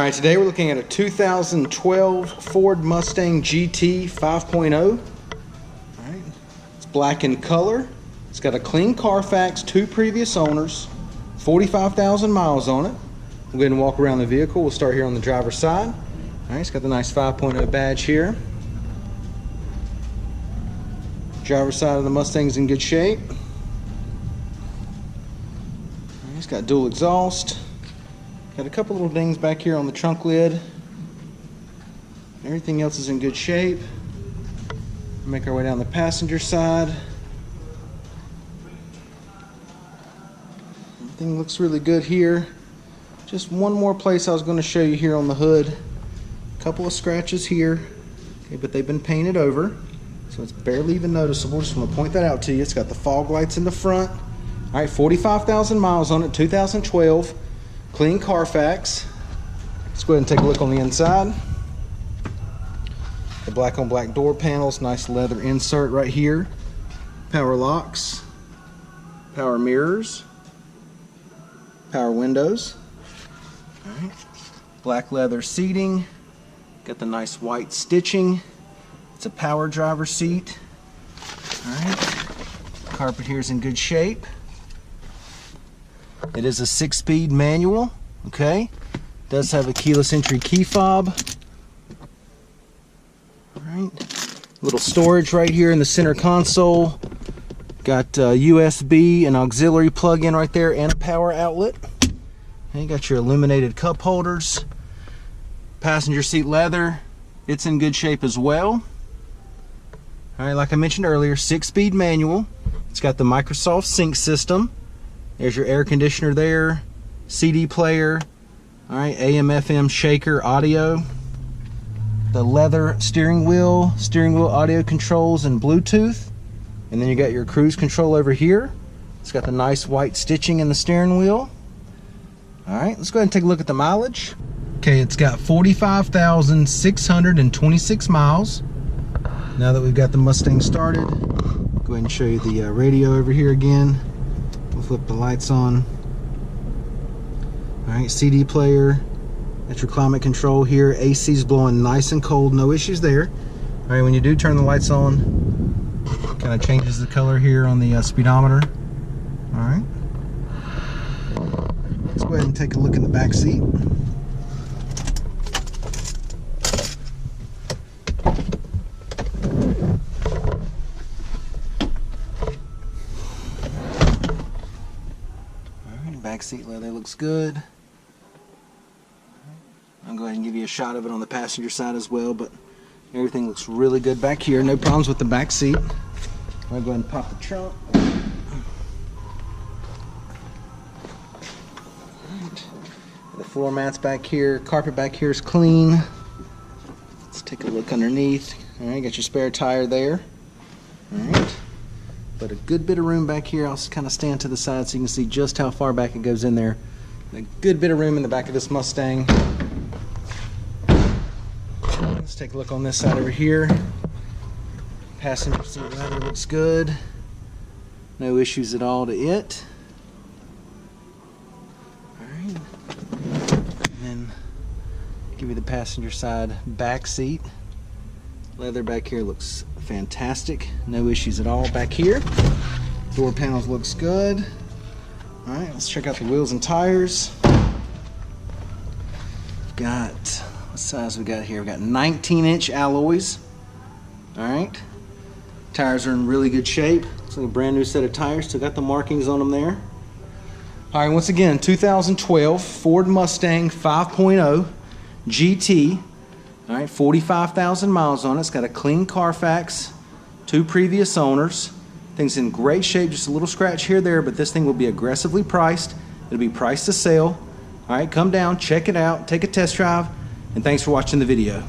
All right, today we're looking at a 2012 Ford Mustang GT 5.0. All right, it's black in color. It's got a clean Carfax, 2 previous owners, 45,000 miles on it. We'll go ahead and walk around the vehicle. We'll start here on the driver's side. All right, it's got the nice 5.0 badge here. Driver's side of the Mustang's in good shape. All right, it's got dual exhaust. Got a couple little dings back here on the trunk lid. Everything else is in good shape. Make our way down the passenger side. Everything looks really good here. Just one more place I was going to show you here on the hood. A couple of scratches here, okay, but they've been painted over, so it's barely even noticeable. Just want to point that out to you. It's got the fog lights in the front. All right, 45,000 miles on it, 2012. Clean Carfax. Let's go ahead and take a look on the inside. The black on black door panels, nice leather insert right here. Power locks, power mirrors, power windows. All right. Black leather seating. Got the nice white stitching. It's a power driver seat. All right. Carpet here is in good shape. It is a 6-speed manual, okay? Does have a keyless entry key fob. All right, little storage right here in the center console. Got USB and auxiliary plug-in right there and a power outlet. And you got your illuminated cup holders. Passenger seat leather, it's in good shape as well. All right, like I mentioned earlier, 6-speed manual. It's got the Microsoft sync system. There's your air conditioner there, CD player, all right, AM, FM, shaker, audio, the leather steering wheel audio controls and Bluetooth, and then you got your cruise control over here. It's got the nice white stitching in the steering wheel. All right, let's go ahead and take a look at the mileage. Okay, it's got 45,626 miles. Now that we've got the Mustang started, go ahead and show you the radio over here again. We'll flip the lights on. All right, CD player. That's your climate control here. AC's blowing nice and cold, no issues there. All right, when you do turn the lights on, kind of changes the color here on the speedometer. All right. Let's go ahead and take a look in the back seat. Back seat leather looks good. I'll go ahead and give you a shot of it on the passenger side as well, but everything looks really good back here. No problems with the back seat. I'll go ahead and pop the trunk. Right. The floor mats back here, carpet back here is clean. Let's take a look underneath. All right, got your spare tire there. All right. But a good bit of room back here. I'll kind of stand to the side so you can see just how far back it goes in there. A good bit of room in the back of this Mustang. Let's take a look on this side over here. Passenger seat leather looks good. No issues at all to it. Alright. And then give you the passenger side back seat. Leather back here looks fantastic. No issues at all back here. Door panels looks good. All right, let's check out the wheels and tires. We've got, what size we got here? We've got 19-inch alloys. All right. Tires are in really good shape. Looks like a brand new set of tires. Still got the markings on them there. All right, once again, 2012 Ford Mustang 5.0 GT. All right, 45,000 miles on it. It's got a clean Carfax, 2 previous owners. Thing's in great shape, just a little scratch here or there, but this thing will be aggressively priced. It'll be priced to sell. All right, come down, check it out, take a test drive, and thanks for watching the video.